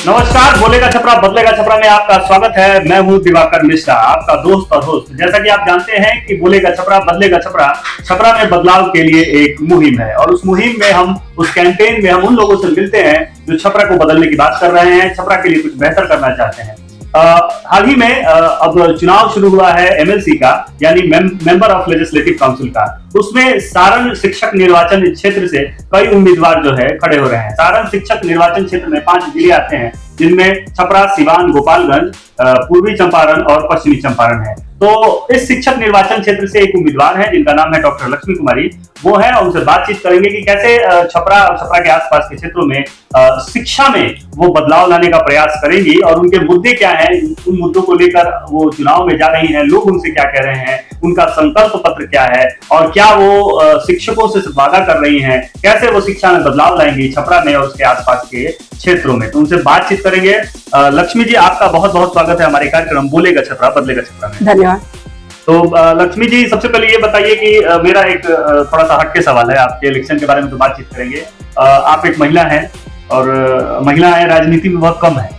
नमस्कार, बोलेगा छपरा बदलेगा छपरा में आपका स्वागत है। मैं हूं दिवाकर मिश्रा, आपका दोस्त और होस्ट। जैसा कि आप जानते हैं कि बोलेगा छपरा बदलेगा छपरा, छपरा में बदलाव के लिए एक मुहिम है और उस मुहिम में हम उस कैंपेन में हम उन लोगों से मिलते हैं जो छपरा को बदलने की बात कर रहे हैं, छपरा के लिए कुछ बेहतर करना चाहते हैं। हाल ही में अब चुनाव शुरू हुआ है एमएलसी का, यानी मेंबर ऑफ लेजिस्लेटिव काउंसिल का। उसमें सारण शिक्षक निर्वाचन क्षेत्र से कई उम्मीदवार जो है खड़े हो रहे हैं। सारण शिक्षक निर्वाचन क्षेत्र में 5 जिले आते हैं, जिनमें छपरा, सिवान, गोपालगंज, पूर्वी चंपारण और पश्चिमी चंपारण है। तो इस शिक्षक निर्वाचन क्षेत्र से एक उम्मीदवार है जिनका नाम है डॉक्टर लक्ष्मी कुमारी। वो है और उनसे बातचीत करेंगे कि कैसे छपरा और छपरा के आसपास के क्षेत्रों में शिक्षा में वो बदलाव लाने का प्रयास करेंगी और उनके मुद्दे क्या हैं, उन मुद्दों को लेकर वो चुनाव में जा रही हैं, लोग उनसे क्या कह रहे हैं, उनका संकल्प पत्र क्या है और क्या वो शिक्षकों से वादा कर रही हैं, कैसे वो शिक्षा में बदलाव लाएंगी छपरा में और उसके आसपास के क्षेत्रों में। तो उनसे बातचीत करेंगे। लक्ष्मी जी, आपका बहुत बहुत स्वागत है हमारे कार्यक्रम बोलेगा छपरा बदलेगा छपरा में। धन्यवाद। तो लक्ष्मी जी, सबसे पहले ये बताइए कि मेरा एक थोड़ा सा हटके सवाल है। आपके इलेक्शन के बारे में तो बातचीत करेंगे। आप एक महिला हैं और महिलाएं राजनीति में बहुत कम है,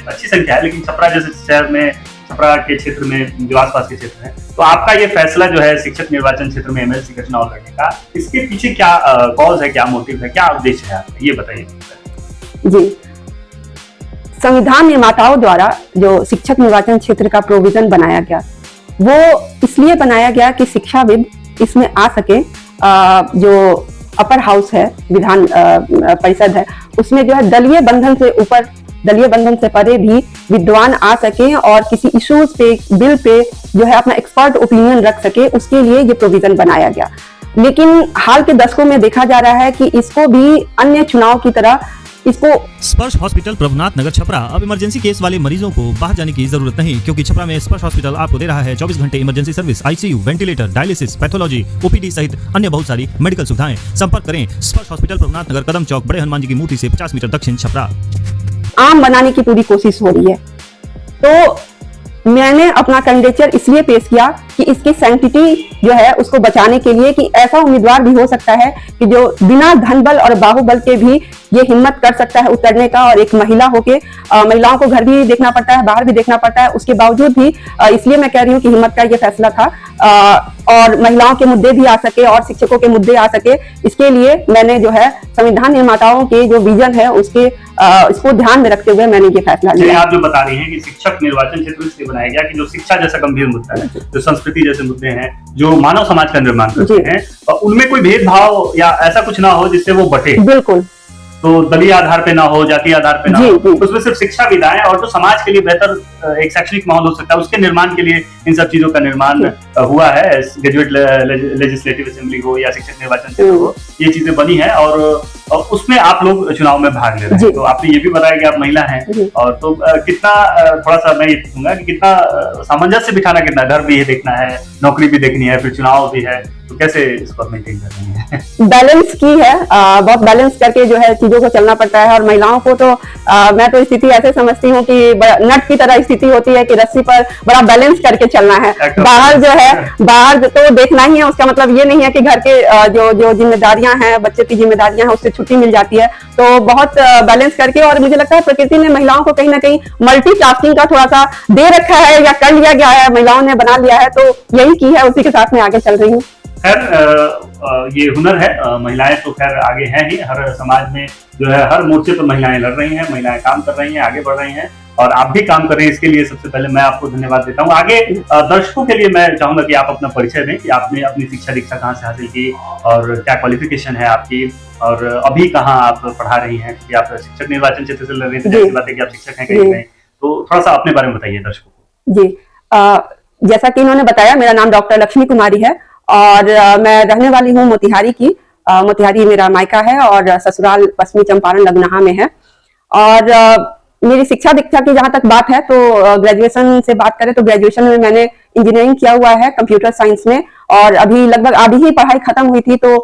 अच्छी संख्या है, लेकिन छपरा जैसे शहर में, छपरा के क्षेत्र में जो आसपास के क्षेत्र है, तो आपका ये फैसला जो है शिक्षक निर्वाचन क्षेत्र में एमएलसी का चुनाव लड़ने का, इसके पीछे क्या कॉज है, क्या मोटिव है, क्या उद्देश्य है आपका, ये बताइए। जी, संविधान निर्माताओं द्वारा जो शिक्षक निर्वाचन क्षेत्र का प्रोविजन बनाया गया, वो इसलिए बनाया गया कि शिक्षाविद इसमें आ सके। जो अपर हाउस है, विधान परिषद है, उसमें जो है दलीय बंधन से ऊपर, दलीय बंधन से परे भी विद्वान आ सके और किसी इश्यूज पे, बिल पे जो है अपना एक्सपर्ट ओपिनियन रख सके, उसके लिए ये प्रोविजन बनाया गया। लेकिन हाल के दशकों में देखा जा रहा है कि इसको भी अन्य चुनाव की तरह इसको स्पर्श हॉस्पिटल प्रभुनाथ नगर छपरा अब इमरजेंसी केस वाले मरीजों को बाहर जाने की जरूरत नहीं, क्योंकि छपरा में स्पर्श हॉस्पिटल आपको दे रहा है 24 घंटे emergency service, ICU, ventilator, dialysis, pathology, OPD सहित अन्य बहुत सारी मेडिकल सुविधाएं। संपर्क करें स्पर्श हॉस्पिटल प्रभुनाथ नगर, कदम चौक, बड़े हनुमान जी की मूर्ति से 50 मीटर दक्षिण, छपरा। आम बनाने की पूरी कोशिश हो रही है। तो मैंने अपना कैंडिडेचर इसलिए पेश किया कि इसकी सैंक्टिटी जो है उसको बचाने के लिए, कि ऐसा उम्मीदवार भी हो सकता है कि जो बिना धनबल और बाहुबल के भी ये हिम्मत कर सकता है उतरने का, और एक महिला होके, महिलाओं को घर भी देखना पड़ता है, बाहर भी देखना पड़ता है, उसके बावजूद भी इसलिए मैं कह रही हूँ कि हिम्मत का ये फैसला था, और महिलाओं के मुद्दे भी आ सके और शिक्षकों के मुद्दे आ सके, इसके लिए मैंने जो है संविधान निर्माताओं के जो विजन है उसके इसको ध्यान में रखते हुए मैंने ये फैसला लिया। आप जो बता रही हैं कि शिक्षक निर्वाचन क्षेत्र इसलिए बनाया गया कि जो शिक्षा जैसा गंभीर मुद्दा है, जो संस्कृति जैसे मुद्दे हैं, जो मानव समाज का निर्माण करते हैं, उनमें कोई भेदभाव या ऐसा कुछ ना हो जिससे वो बटे। बिल्कुल। तो दलीय आधार पे ना हो, जाति आधार पे ना हो, उसमें सिर्फ शिक्षा विधाएं और जो समाज के लिए बेहतर एक शैक्षणिक माहौल हो सकता है, उसके निर्माण के लिए इन सब चीजों का निर्माण हुआ है। ग्रेजुएट लेजिस्लेटिव असेंबली हो या शिक्षक निर्वाचन क्षेत्र हो, ये चीजें बनी है और उसमें आप लोग चुनाव में भाग ले रहे हैं। तो आपने ये भी बताया कि आप महिला हैं, और तो कितना, थोड़ा सा मैं ये पूछूंगा कि कितना सामंजस्य बिठाना, कितना घर भी देखना है, नौकरी भी देखनी है, फिर चुनाव भी है, तो कैसे इसको मेंटेन कर रही हैं? बैलेंस की है, बहुत बैलेंस करके जो है चीजों को चलना पड़ता है। और महिलाओं को तो मैं तो स्थिति ऐसे समझती हूँ कि नट की तरह स्थिति होती है कि रस्सी पर बड़ा बैलेंस करके चलना है। बाहर जो है, बाहर तो देखना ही है, उसका मतलब ये नहीं है कि घर के जो जिम्मेदारियां हैं, बच्चे की जिम्मेदारियां हैं, उससे छुट्टी मिल जाती है। तो बहुत बैलेंस करके, और मुझे लगता है प्रकृति ने महिलाओं को कहीं ना कहीं मल्टीटास्किंग का थोड़ा सा दे रखा है या कर लिया गया है, महिलाओं ने बना लिया है, तो यही की है, उसी के साथ में आगे चल रही हूँ। खैर ये हुनर है, महिलाएं तो खैर आगे हैं ही, हर समाज में जो है हर मोर्चे पर महिलाएं लड़ रही हैं, महिलाएं काम कर रही हैं, आगे बढ़ रही हैं, और आप भी काम कर रहे हैं। इसके लिए सबसे पहले मैं आपको धन्यवाद देता हूँ। आगे दर्शकों के लिए मैं चाहूंगा कि आप अपना परिचय दें, कि आपने अपनी शिक्षा दीक्षा कहाँ से हासिल की और क्या क्वालिफिकेशन है आपकी, और अभी कहाँ आप पढ़ा रही हैं, क्योंकि आप शिक्षक निर्वाचन क्षेत्र से लड़ रही थी, जैसी बात है कि आप शिक्षक हैं कहीं नहीं, तो थोड़ा सा अपने बारे में बताइए दर्शकों को। जी, जैसा कि इन्होंने बताया, मेरा नाम डॉक्टर लक्ष्मी कुमारी है और मैं रहने वाली हूँ मोतिहारी की। मोतिहारी मेरा मायका है और ससुराल पश्चिमी चंपारण लगनाहा में है। और मेरी शिक्षा दीक्षा की जहाँ तक बात है, तो ग्रेजुएशन से बात करें तो ग्रेजुएशन में मैंने इंजीनियरिंग किया हुआ है कंप्यूटर साइंस में, और अभी लगभग आधी ही पढ़ाई खत्म हुई थी तो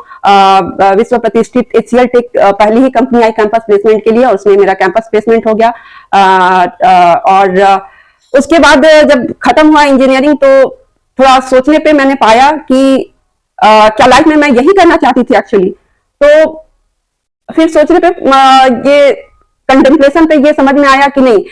विश्व प्रतिष्ठित HCL टेक पहली ही कंपनी आई कैंपस प्लेसमेंट के लिए, और उसमें मेरा कैंपस प्लेसमेंट हो गया। और उसके बाद जब खत्म हुआ इंजीनियरिंग, तो थोड़ा सोचने पे मैंने पाया कि क्या लाइफ में मैं यही करना चाहती थी एक्चुअली। तो फिर सोचने पे ये कंटेम्पलेशन पे ये समझ में आया कि नहीं,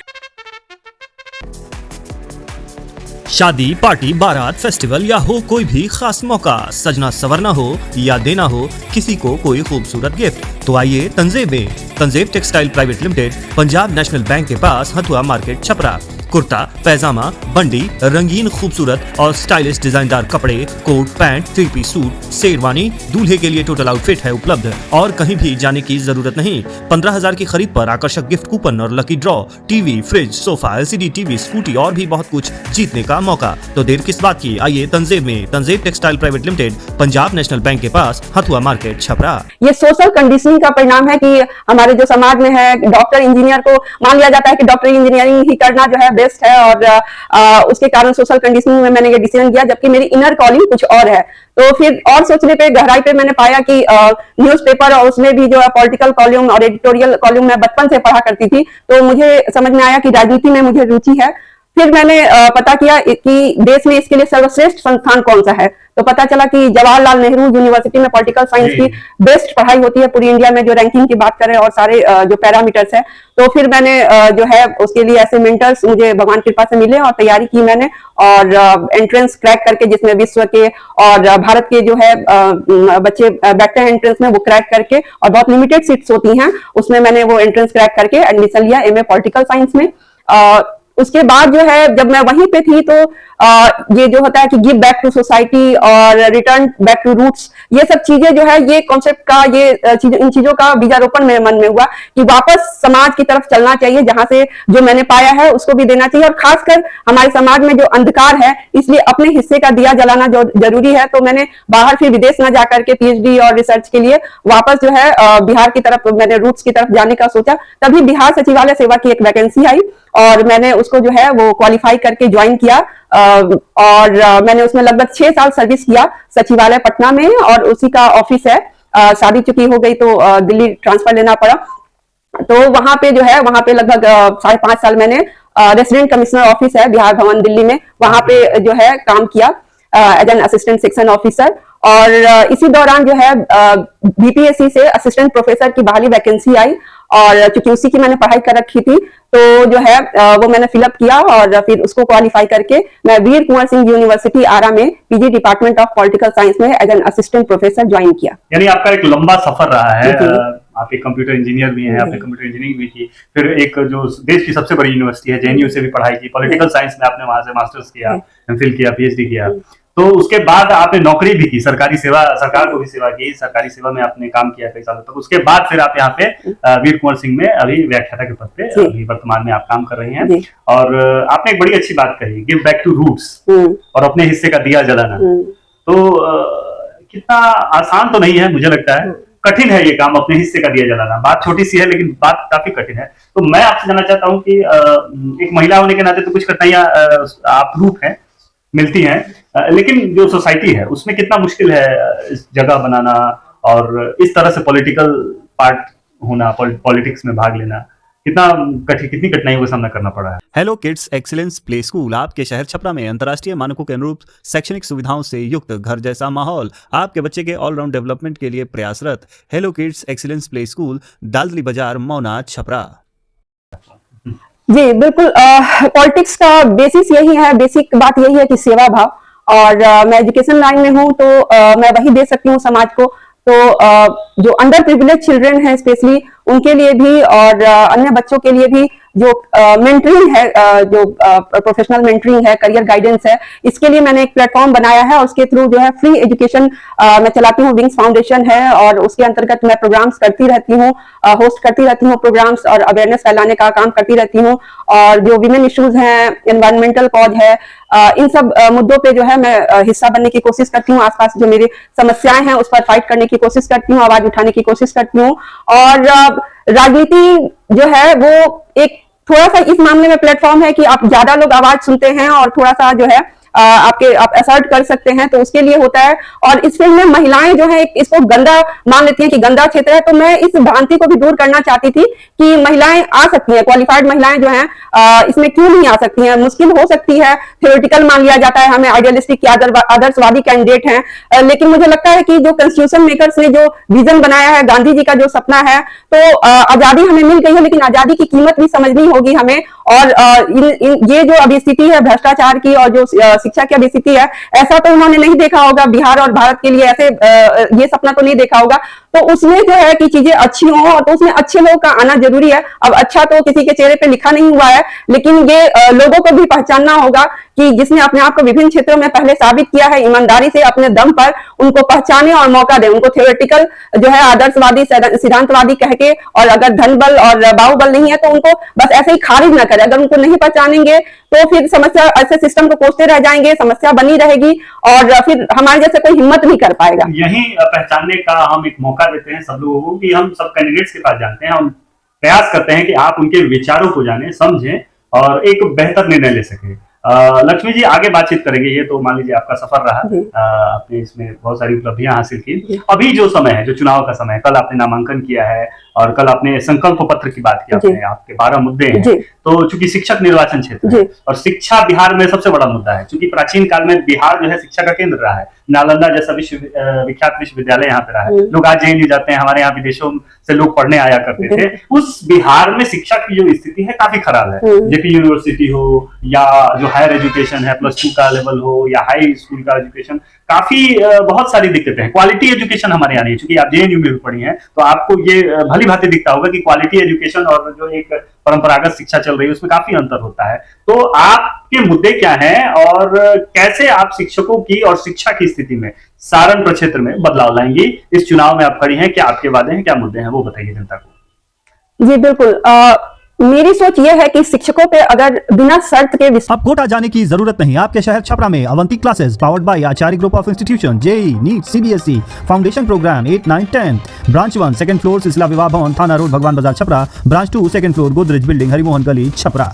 शादी, पार्टी, बारात, फेस्टिवल या हो कोई भी खास मौका, सजना सवरना हो या देना हो किसी को कोई खूबसूरत गिफ्ट, तो आइए तंजेब में। Tanjeb textile private limited, Punjab national bank के पास, हथुआ मार्केट, छपरा। कुर्ता, पैजामा, बंडी, रंगीन खूबसूरत और स्टाइलिश डिजाइनदार कपड़े, coat, pant, 3 piece suit, sherwani, दूल्हे के लिए टोटल आउटफिट है उपलब्ध और कहीं भी जाने की जरूरत नहीं। 15,000 की खरीद पर आकर्षक गिफ्ट कूपन और lucky draw, TV, fridge, sofa, LCD TV, scooty और भी बहुत कुछ जीतने का मौका। तो देर किस बात की, आइए तंजेब में। Tanjeb textile private limited, Punjab national bank के पास, हथुआ मार्केट, छपरा। ये सोशल कंडीशनिंग का परिणाम है कि हमारे जो समाज में है, डॉक्टर इंजीनियर को मान लिया जाता है कि डॉक्टर इंजीनियरिंग ही करना जो है बेस्ट है, और उसके कारण सोशल कंडीशनिंग में मैंने ये डिसीजन किया, जबकि मेरी इनर कॉलिंग कुछ और है। तो फिर और सोचने पे, गहराई पे मैंने पाया कि न्यूज़पेपर और उसमें भी जो है पॉलिटिकल कॉलम और एडिटोरियल कॉलम मैं बचपन से पढ़ा करती थी, तो मुझे समझ में आया कि राजनीति में मुझे रुचि है। फिर मैंने पता किया कि देश में इसके लिए सर्वश्रेष्ठ संस्थान कौन सा है, तो पता चला कि जवाहरलाल नेहरू यूनिवर्सिटी में पॉलिटिकल साइंस की बेस्ट पढ़ाई होती है पूरी इंडिया में, जो रैंकिंग की बात करें और सारे जो पैरामीटर्स है। तो फिर मैंने जो है उसके लिए ऐसे मेंटर्स मुझे भगवान की कृपा से मिले और तैयारी की मैंने, और एंट्रेंस क्रैक करके, जिसमें विश्व के और भारत के जो है बच्चे बैठते हैं एंट्रेंस में, वो क्रैक करके, और बहुत लिमिटेड सीट्स होती हैं उसमें, मैंने वो एंट्रेंस क्रैक करके एडमिशन लिया MA पॉलिटिकल साइंस में। उसके बाद जो है जब मैं वहीं पे थी, तो ये जो होता है कि गिव बैक टू सोसाइटी और रिटर्न बैक टू रूट्स, ये सब चीजें जो है, ये कॉन्सेप्ट का, ये इन चीजों का बीजारोपण मेरे मन में हुआ कि वापस समाज की तरफ चलना चाहिए, जहां से जो मैंने पाया है उसको भी देना चाहिए, और खासकर हमारे समाज में जो अंधकार है, इसलिए अपने हिस्से का दिया जलाना जो जरूरी है। तो मैंने बाहर फिर विदेश न जाकर के PhD और रिसर्च के लिए वापस जो है बिहार की तरफ, मैंने रूट्स की तरफ जाने का सोचा। तभी बिहार सचिवालय सेवा की एक वैकेंसी आई और मैंने उसको जो है वो क्वालिफाई करके ज्वाइन किया, और मैंने उसमें लगभग 6 साल सर्विस किया सचिवालय पटना में, और उसी का ऑफिस है। शादी चुकी हो गई तो दिल्ली ट्रांसफर लेना पड़ा, तो वहां पे जो है, वहां पे लगभग 5.5 साल मैंने रेसिडेंट कमिश्नर ऑफिस है बिहार भवन दिल्ली में, वहां पे जो है काम किया as an assistant section officer. और इसी दौरान जो है BPSC से असिस्टेंट प्रोफेसर की बहाली वैकेंसी आई, और चूंकि उसी की मैंने पढ़ाई कर रखी थी, तो जो है वो मैंने फिलअप किया, और फिर उसको क्वालिफाई करके मैं वीर कुंवर सिंह यूनिवर्सिटी आरा में PG department of political science में as an assistant professor join किया। यानी आपका एक लंबा सफर रहा है। आप एक कंप्यूटर इंजीनियर भी हैं, आपने कंप्यूटर इंजीनियरिंग भी की, फिर एक जो देश की सबसे बड़ी यूनिवर्सिटी है JNU से भी पढ़ाई की, पॉलिटिकल साइंस में आपने वहां से मास्टर्स किया, MPhil किया, PhD किया। तो उसके बाद आपने नौकरी भी की, सरकारी सेवा, सरकार को भी सेवा की, सरकारी सेवा में आपने काम किया कई सालों तक। उसके बाद फिर आप यहाँ पे वीर कुंवर सिंह में अभी व्याख्याता के पद पे अभी वर्तमान में आप काम कर रहे हैं। और आपने एक बड़ी अच्छी बात कही, गिव बैक टू रूट्स, और अपने हिस्से का दिया जलाना। तो कितना आसान तो नहीं है, मुझे लगता है कठिन है ये काम, अपने हिस्से का दिया जलाना। बात छोटी सी है लेकिन बात काफी कठिन है। तो मैं आपसे जानना चाहता हूँ कि एक महिला होने के नाते तो कुछ कठिनाइयां आप रूप है मिलती हैं, लेकिन जो सोसाइटी है उसमें कितना मुश्किल है इस जगह बनाना, और इस तरह से पॉलिटिकल पार्ट होना, पॉलिटिक्स में भाग लेना, कितनी कठिनाइयों का सामना करना पड़ा है। Hello kids excellence play school आपके शहर छपरा में अंतर्राष्ट्रीय मानकों के अनुरूप शैक्षणिक सुविधाओं से युक्त घर जैसा माहौल, आपके बच्चे के ऑलराउंड डेवलपमेंट के लिए प्रयासरत। Hello kids excellence play school, Daldali Bazar, Mauna, Chhapra. जी बिल्कुल, पॉलिटिक्स का बेसिस यही है, बेसिक बात यही है कि सेवा भाव, और मैं एजुकेशन लाइन में हूँ, तो मैं वही दे सकती हूँ समाज को। तो जो अंडर प्रिविलेज चिल्ड्रन है स्पेशली उनके लिए भी, और अन्य बच्चों के लिए भी जो मेंटरिंग है, जो प्रोफेशनल मेंटरिंग है, करियर गाइडेंस है, इसके लिए मैंने एक प्लेटफॉर्म बनाया है, और उसके थ्रू जो है फ्री एजुकेशन मैं चलाती हूँ। विंग्स फाउंडेशन है, और उसके अंतर्गत मैं प्रोग्राम्स करती रहती हूँ, होस्ट करती रहती हूँ प्रोग्राम्स, और अवेयरनेस फैलाने का काम करती रहती हूँ। और जो विमेन इश्यूज हैं, एनवायरमेंटल कॉज है, इन सब मुद्दों पे जो है मैं हिस्सा बनने की कोशिश करती हूँ। आसपास जो मेरी समस्याएं हैं उस पर फाइट करने की कोशिश करती हूँ, आवाज उठाने की कोशिश करती हूँ। और राजनीति जो है वो एक थोड़ा सा इस मामले में प्लेटफॉर्म है कि आप ज्यादा लोग आवाज सुनते हैं, और थोड़ा सा जो है आप असर्ट कर सकते हैं, तो उसके लिए होता है। और इस फील्ड में महिलाएं जो है इसको गंदा मान लेती हैं कि गंदा क्षेत्र है, तो मैं इस भ्रांति को भी दूर करना चाहती थी कि महिलाएं आ सकती हैं, क्वालिफाइड महिलाएं जो हैं इसमें क्यों नहीं आ सकती हैं। मुश्किल हो सकती है, थ्योरेटिकल मान लिया जाता है, हमें आइडियलिस्टिक आदर्शवादी कैंडिडेट हैं, लेकिन मुझे लगता है कि जो कॉन्स्टिट्यूशन मेकर्स ने जो विजन बनाया है, गांधी जी का जो सपना है, तो आजादी हमें मिल गई है, लेकिन आजादी की कीमत भी समझनी होगी हमें। और ये जो अभी स्थिति है भ्रष्टाचार की और जो शिक्षा की अभी स्थिति है, ऐसा तो उन्होंने नहीं देखा होगा बिहार और भारत के लिए, ऐसे ये सपना तो नहीं देखा होगा। तो उसमें जो है कि चीजें अच्छी हों, और तो उसमें अच्छे लोगों का आना जरूरी है। अब अच्छा तो किसी के चेहरे पे लिखा नहीं हुआ है, लेकिन ये लोगों को भी पहचानना होगा कि जिसने अपने आप को विभिन्न क्षेत्रों में पहले साबित किया है, ईमानदारी से अपने दम पर उनको पहचाने और मौका दे, उनको थ्योरेटिकल जो है आदर्शवादी सिद्धांतवादी कह के, और अगर धन बल और बाहुबल नहीं है तो उनको बस ऐसे ही खारिज न करे। अगर उनको नहीं पहचानेंगे तो फिर समस्या, ऐसे सिस्टम को कोसते रह जाएंगे, समस्या बनी रहेगी और फिर हमारे जैसे कोई हिम्मत नहीं कर पाएगा। यही पहचानने का हम एक मौका देते हैं सब लोगों को कि हम सब कैंडिडेट्स के पास जानते हैं, हम प्रयास करते हैं कि आप उनके विचारों को जानें, समझें और एक बेहतर निर्णय ले सकें। लक्ष्मी जी आगे बातचीत करेंगे, ये तो मान लीजिए आपका सफर रहा, आपने इसमें बहुत सारी उपलब्धियां हासिल की। अभी जो समय है, जो चुनाव का समय है, कल आपने नामांकन किया है और कल आपने संकल्प पत्र की बात की, आपने आपके 12 मुद्दे हैं। तो चूंकि शिक्षक निर्वाचन क्षेत्र है और शिक्षा बिहार में सबसे बड़ा मुद्दा है, क्योंकि प्राचीन काल में बिहार जो है शिक्षा का केंद्र रहा है, नालंदा जैसा विख्यात विश्वविद्यालय यहाँ पे रहा है, लोग आज जेएनयू जाते हैं, हमारे यहाँ विदेशों से लोग पढ़ने आया करते थे। उस बिहार में शिक्षा की जो स्थिति है काफी खराब है। जेपी यूनिवर्सिटी हो या जो हायर एजुकेशन है, +2 का लेवल हो या हाई स्कूल का एजुकेशन, काफी बहुत सारी दिक्कतें हैं। क्वालिटी एजुकेशन हमारे यहाँ नहीं, चूंकि आप जेएनयू में भी पढ़ी हैं तो आपको ये भली भांति दिखता होगा कि क्वालिटी एजुकेशन और जो एक परंपरागत शिक्षा चल रही है उसमें काफी अंतर होता है। तो आपके मुद्दे क्या हैं और कैसे आप शिक्षकों की और शिक्षा की स्थिति में सारण प्रक्षेत्र में बदलाव लाएंगी? इस चुनाव में आप खड़ी हैं, क्या आपके वादे हैं, क्या मुद्दे हैं, वो बताइए जनता को। जी बिल्कुल, मेरी सोच यह है कि शिक्षकों पे अगर बिना शर्त के अब कोटा जाने की जरूरत नहीं। आपके शहर छपरा में Avanti classes powered by Acharya group of institution, JEE, NEET, CBSE, foundation program 8, 9, 10, branch 1 second floor Silsila Vivah Bhavan, Thana road, Bhagwan Bazar, Chhapra, branch 2 second floor, Godrej building, Harimohan गली, छपरा।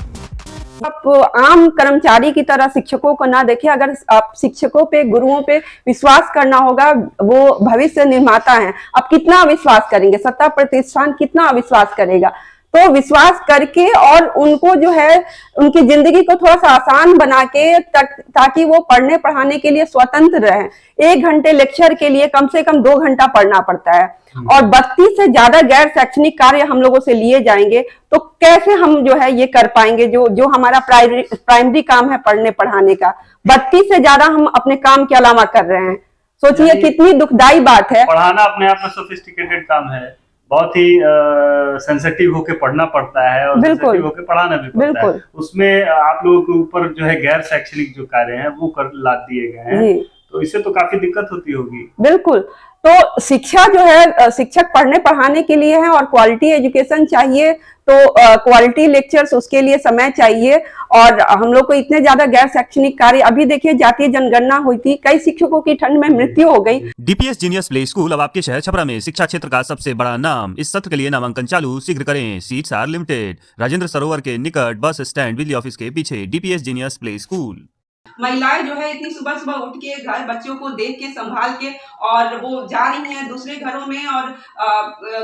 आप आम कर्मचारी की तरह शिक्षकों को ना देखिए। अगर आप शिक्षकों पे, गुरुओं पे विश्वास करना होगा, वो भविष्य निर्माता हैं। आप कितना विश्वास करेंगे, सत्ता प्रतिष्ठान कितना विश्वास करेगा? तो विश्वास करके और उनको जो है उनकी जिंदगी को थोड़ा सा आसान बना के ताकि वो पढ़ने पढ़ाने के लिए स्वतंत्र रहें। 1 घंटे लेक्चर के लिए कम से कम 2 घंटा पढ़ना पड़ता है और 32 से ज्यादा गैर शैक्षणिक कार्य हम लोगों से लिए जाएंगे, तो कैसे हम जो है ये कर पाएंगे जो हमारा प्राइमरी काम है पढ़ने पढ़ाने का। 32 से ज्यादा हम अपने काम के अलावा कर रहे हैं। सोचिए कितनी दुखदाई बात है। पढ़ाना अपने आप में सोफिस्टिकेटेड काम है, बहुत ही सेंसिटिव होके पढ़ना पड़ता है और सेंसिटिव होके पढ़ाना भी पड़ता है। उसमें आप लोगों के ऊपर जो है गैर शैक्षणिक जो कार्य हैं वो कर लाद दिए गए हैं, तो इससे तो काफी दिक्कत होती होगी। बिल्कुल, तो शिक्षा जो है शिक्षक पढ़ने पढ़ाने के लिए है और क्वालिटी एजुकेशन चाहिए, तो क्वालिटी लेक्चर्स उसके लिए समय चाहिए। और हम लोग को इतने ज्यादा गैर शैक्षणिक कार्य, अभी देखिए जातीय जनगणना हुई थी, कई शिक्षकों की ठंड में मृत्यु हो गई। डीपीएस जीनियस प्ले स्कूल अब आपके शहर छपरा में शिक्षा क्षेत्र का सबसे बड़ा नाम। इस सत्र के लिए नामांकन चालू, शीघ्र करें, सीट्स आर लिमिटेड। राजेंद्र सरोवर के निकट, बस स्टैंड, बिजली ऑफिस के पीछे, डीपीएस जीनियस प्ले स्कूल। महिलाएं जो है इतनी सुबह सुबह उठ के घर बच्चों को देख के संभाल के और वो जा रही हैं दूसरे घरों में, और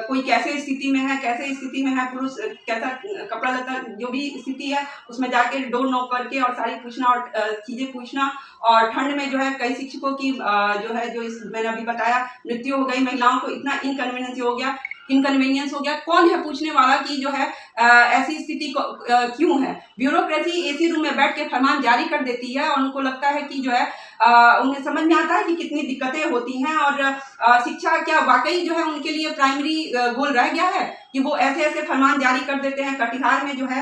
कोई कैसे स्थिति में है, कैसे स्थिति में है, पुरुष कैसा कपड़ा लता, जो भी स्थिति है उसमें जाके डोर नॉक करके और सारी पूछना और चीजें पूछना। और ठंड में जो है कई शिक्षकों की जो है मैंने अभी बताया मृत्यु हो गई। महिलाओं को इतना इनकन्वीनियंस हो गया। कौन है पूछने वाला कि जो है ऐसी स्थिति क्यों है? ब्यूरोक्रेसी एसी रूम में बैठ के फरमान जारी कर देती है और उनको लगता है कि जो है उन्हें समझ में आता है कि कितनी दिक्कतें होती हैं। और शिक्षा क्या वाकई जो है उनके लिए प्राइमरी गोल रह गया है कि वो ऐसे ऐसे फरमान जारी कर देते हैं। कटिहार में जो है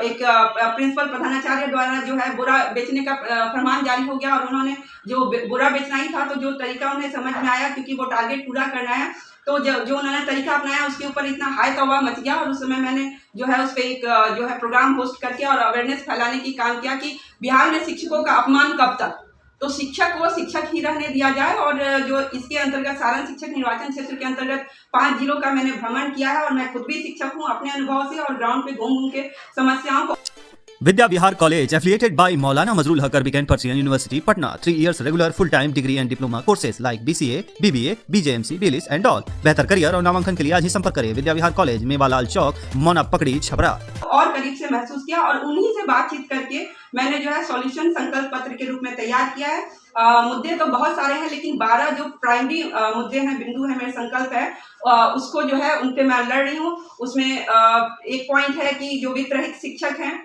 एक प्रिंसिपल प्रधानाचार्य द्वारा जो है बुरा बेचने का फरमान जारी हो गया और उन्होंने जो बुरा बेचना ही था, तो जो तरीका उन्हें समझ में आया, क्योंकि वो टारगेट पूरा करना है, तो जो उन्होंने तरीका अपनाया उसके ऊपर इतना हाई तौबा मच गया। और उस समय मैंने जो है उस पर एक जो है प्रोग्राम होस्ट करके और अवेयरनेस फैलाने की काम किया कि बिहार में शिक्षकों का अपमान कब तक, तो शिक्षक को शिक्षक ही रहने दिया जाए। और जो इसके अंतर्गत सारण शिक्षक निर्वाचन क्षेत्र के अंतर्गत 5 जिलों का मैंने भ्रमण किया है और मैं खुद भी शिक्षक हूँ, अपने अनुभव से और ग्राउंड पे घूम के समस्याओं को Vidya Vihar college affiliated bye मौलाना मजरूल हक Arabic and Persian university Patna 3 years regular full time degree and diploma courses like BCA, BBA, BJMC, DLIS and all. बेहतर करियर और नामांकन के लिए आज ही संपर्क करें विद्या विहार कॉलेज, मेवालाल चौक, मोना पकड़ी, छपरा। और करीब से महसूस किया और उन्हीं से बातचीत करके मैंने जो है सॉल्यूशन संकल्प पत्र के रूप में तैयार किया है। मुद्दे तो बहुत सारे हैं, लेकिन 12 जो प्राइमरी मुद्दे हैं, बिंदु है, मेरे संकल्प है, उसको जो है उन पे मैं लड़ रही हूँ। उसमें एक पॉइंट है कि जो वित्त रहित शिक्षक हैं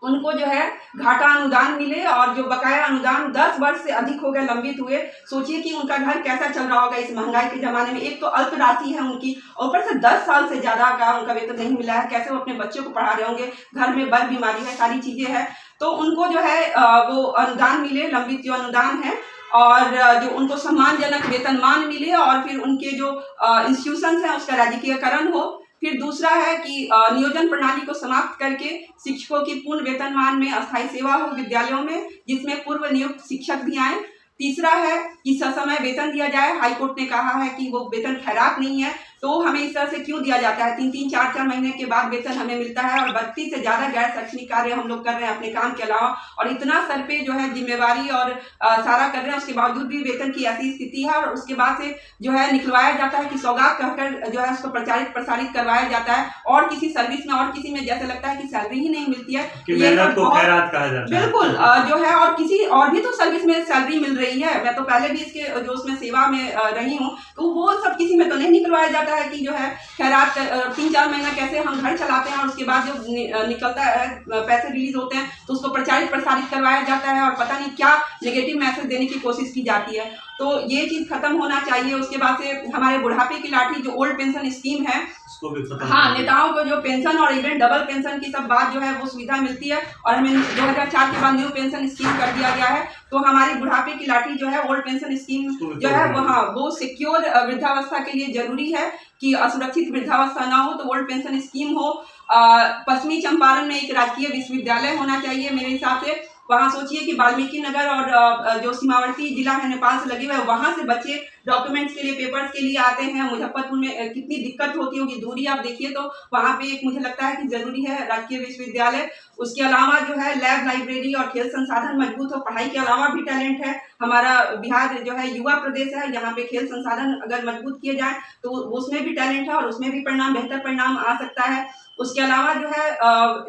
उनको जो है घाटा अनुदान मिले, और जो बकाया अनुदान 10 वर्ष से अधिक हो गए, लंबित हुए। सोचिए कि उनका घर कैसा चल रहा होगा इस महंगाई के जमाने में। एक तो अल्प राशि है उनकी, ऊपर से 10 साल से ज्यादा का उनका वेतन नहीं मिला है। कैसे वो अपने बच्चों को पढ़ा रहे होंगे, घर में बड़ बीमारी है, सारी चीजें हैं। तो उनको जो है वो अनुदान मिले, लंबित जो अनुदान है, और जो उनको सम्मानजनक वेतनमान मिले, और फिर उनके जो इंस्टीट्यूशंस हैं उसका राजकीयकरण हो। फिर दूसरा है कि नियोजन प्रणाली को समाप्त करके शिक्षकों की पूर्ण वेतनमान में अस्थायी सेवा हो विद्यालयों में, जिसमें पूर्व नियुक्त शिक्षक भी आए। तीसरा है कि ससमय वेतन दिया जाए। हाईकोर्ट ने कहा है कि वो वेतन खैरात नहीं है, तो हमें इस तरह से क्यों दिया जाता है? 3-3, 4-4 महीने के बाद वेतन हमें मिलता है, और 32 से ज्यादा गैर शैक्षणिक कार्य हम लोग कर रहे हैं अपने काम के अलावा, और इतना सर पे जो है जिम्मेवारी और सारा कर रहे हैं, उसके बावजूद भी वेतन की ऐसी स्थिति है। और उसके बाद से जो है निकलवाया जाता है कि सौगात कहकर जो है उसको प्रचारित प्रसारित करवाया जाता है, और किसी सर्विस में और किसी में जैसे लगता है कि सैलरी ही नहीं मिलती है, मेहनत को खैरात कहा जाता है। बिल्कुल जो है, और किसी और भी तो सर्विस में सैलरी मिल रही है। मैं तो पहले भी इसके जो उसमें सेवा में रही हूँ, तो वो सब किसी में तो नहीं निकलवाया जाता है कि जो है खैरात 3-4 महीना कैसे हम घर चलाते हैं, और उसके बाद जो निकलता है पैसे रिलीज होते हैं तो उसको प्रचारित प्रसारित करवाया जाता है, और पता नहीं क्या नेगेटिव मैसेज देने की कोशिश की जाती है। तो ये चीज खत्म होना चाहिए। उसके बाद से हमारे बुढ़ापे की लाठी जो ओल्ड पेंशन स्कीम है, हाँ, नेताओं को जो पेंशन और इवन डबल पेंशन की सब बात जो है वो सुविधा मिलती है, और हमें 2004 के बाद न्यू पेंशन स्कीम कर दिया गया है। तो हमारी बुढ़ापे की लाठी जो है ओल्ड पेंशन स्कीम जो है वो सिक्योर वृद्धावस्था के लिए जरूरी है कि असुरक्षित वृद्धावस्था ना हो, तो ओल्ड पेंशन स्कीम हो। पश्चिमी चंपारण में एक राजकीय विश्वविद्यालय होना चाहिए मेरे हिसाब से। वहाँ सोचिए कि वाल्मीकि नगर और जो सीमावर्ती जिला है नेपाल से लगे हुए, वहाँ से बच्चे डॉक्यूमेंट्स के लिए, पेपर्स के लिए आते हैं। मुजफ्फरपुर में कितनी दिक्कत होती होगी, दूरी आप देखिए, तो वहाँ पे एक मुझे लगता है कि जरूरी है राजकीय विश्वविद्यालय। उसके अलावा जो है लैब, लाइब्रेरी और खेल संसाधन मजबूत हो। पढ़ाई के अलावा भी टैलेंट है। हमारा बिहार जो है युवा प्रदेश है, यहाँ पे खेल संसाधन अगर मजबूत किए जाए तो उसमें भी टैलेंट है, और उसमें भी बेहतर परिणाम आ सकता है। उसके अलावा जो है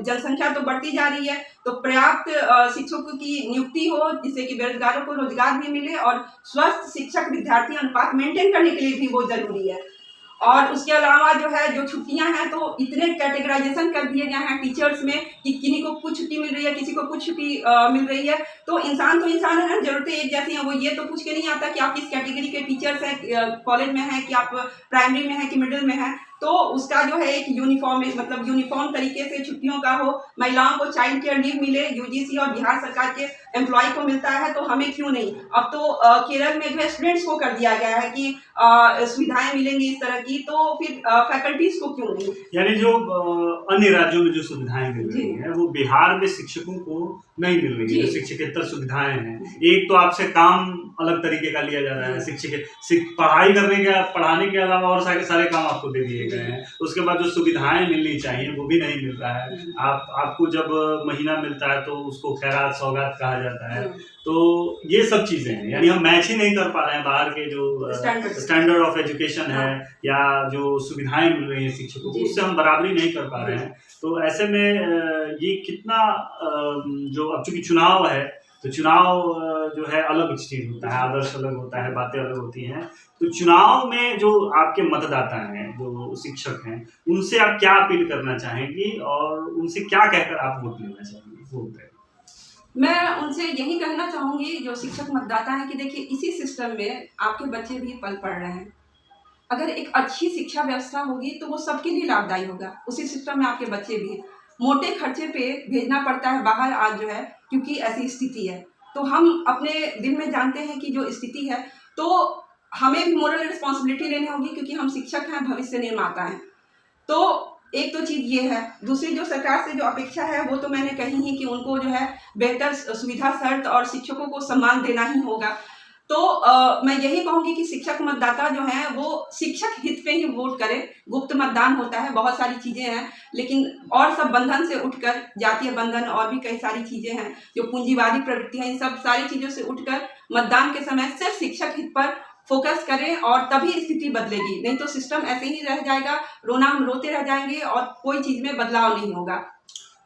जनसंख्या तो बढ़ती जा रही है, तो पर्याप्त शिक्षकों की नियुक्ति हो, जिससे कि बेरोजगारों को रोजगार भी मिले, और स्वस्थ शिक्षक विद्यार्थी अनुपात मेंटेन करने के लिए भी वो जरूरी है। और उसके अलावा जो है जो छुट्टियां हैं, तो इतने कैटेगराइजेशन कर दिए गए हैं टीचर्स में कि किन्हीं को कुछ छुट्टी मिल रही है, किसी को कुछ छुट्टी मिल रही है। तो इंसान है ना, जरूरतें एक जैसी हैं। वो ये तो पूछ के नहीं आता कि आप किस कैटेगरी के टीचर्स हैं, कॉलेज में हैं कि आप प्राइमरी में हैं कि मिडिल में हैं। तो उसका जो है एक यूनिफॉर्म तरीके से छुट्टियों का हो। महिलाओं को चाइल्ड केयर लीव मिले, यूजीसी और बिहार सरकार के एम्प्लॉय को मिलता है, तो हमें क्यों नहीं? अब तो केरल में जो है स्टूडेंट्स को कर दिया गया है कि सुविधाएं मिलेंगी इस तरह की, तो फिर फैकल्टीज को क्यों नहीं? यानी जो अन्य राज्यों में जो सुविधाएं मिल रही हैं वो बिहार में शिक्षकों को नहीं मिल रही है। जो शिक्षकेतर सुविधाएं हैं, एक तो आपसे काम अलग तरीके का लिया जा रहा है, पढ़ाने के अलावा और सारे काम आपको दे दिए गए हैं। उसके बाद जो सुविधाएं मिलनी चाहिए वो भी नहीं मिल रहा है। आपको जब महीना मिलता है तो उसको खैरात सौगात कहा जाता है। तो ये सब चीजें हैं, यानी हम मैच ही नहीं कर पा रहे हैं बाहर के जो स्टैंडर्ड ऑफ एजुकेशन है या जो सुविधाएं मिल रही हैं शिक्षकों को, उससे हम बराबरी नहीं कर पा रहे हैं। तो ऐसे में ये कितना जो अब चूंकि चुनाव है, तो चुनाव जो है अलग चीज होता है, आदर्श अलग होता है, बातें अलग होती हैं। तो चुनाव में जो आपके मतदाता हैं, जो शिक्षक हैं, उनसे आप क्या अपील करना चाहेंगी और उनसे क्या कहकर आप वोट लेना चाहेंगी? वोट दें। मैं उनसे यही कहना चाहूंगी, जो शिक्षक मतदाता है, कि देखिए इसी सिस्टम में आपके बच्चे भी पल पढ़ रहे हैं। अगर एक अच्छी शिक्षा व्यवस्था होगी तो वो सबके लिए लाभदायी होगा। उसी सिस्टम में आपके बच्चे भी हैं। मोटे खर्चे पे भेजना पड़ता है बाहर आज जो है, क्योंकि ऐसी स्थिति है। तो हम अपने दिल में जानते हैं कि जो स्थिति है, तो हमें भी मोरल रिस्पॉन्सिबिलिटी लेनी होगी, क्योंकि हम शिक्षक हैं, भविष्य निर्माता हैं। तो एक तो चीज ये है। दूसरी जो सरकार से जो अपेक्षा है वो तो मैंने कही ही कि उनको जो है बेहतर सुविधा शर्त और शिक्षकों को सम्मान देना ही होगा। तो मैं यही कहूंगी कि शिक्षक मतदाता जो हैं वो शिक्षक हित पे ही वोट करें। गुप्त मतदान होता है, बहुत सारी चीजें हैं, लेकिन और सब बंधन से उठकर, जातीय बंधन और भी कई सारी चीजें हैं जो पूंजीवादी प्रवृत्ति है, इन सब सारी चीजों से उठकर मतदान के समय सिर्फ शिक्षक हित पर फोकस करें और तभी स्थिति बदलेगी। नहीं तो सिस्टम ऐसे ही रह जाएगा, हम रोते रह जाएंगे और कोई चीज में बदलाव नहीं होगा।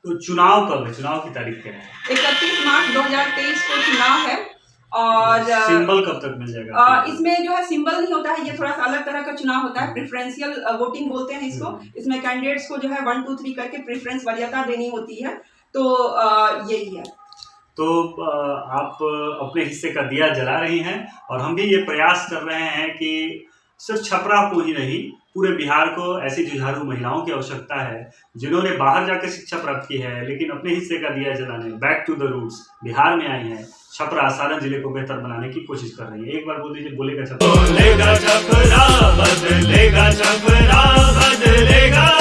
तो चुनाव कब है? चुनाव की तारीख क्या है? 31 मार्च 2023 को चुनाव है। और सिंबल कब तक मिल जाएगा? इसमें जो है सिंबल नहीं होता है, ये थोड़ा सा अलग तरह का चुनाव होता है, प्रेफरेंशियल वोटिंग बोलते हैं इसको। इसमें कैंडिडेट्स को जो है 1 2 3 करके प्रेफरेंस वरीयता देनी होती है। तो यही है। तो आप अपने हिस्से का दिया जला रही हैं और हम भी ये प्रयास कर रहे हैं कि सिर्फ छपरा को ही नहीं, पूरे बिहार को ऐसी जुझारू महिलाओं की आवश्यकता है जिन्होंने बाहर जाकर शिक्षा प्राप्त की है लेकिन अपने हिस्से का दिया जलाने, back to the roots, Bihar में आई हैं, छपरा सारण जिले को बेहतर बनाने की कोशिश कर रही है। एक बार बोल दीजिए, बोलेगा छपरा, बदलेगा छपरा, बदलेगा छपरा, बदलेगा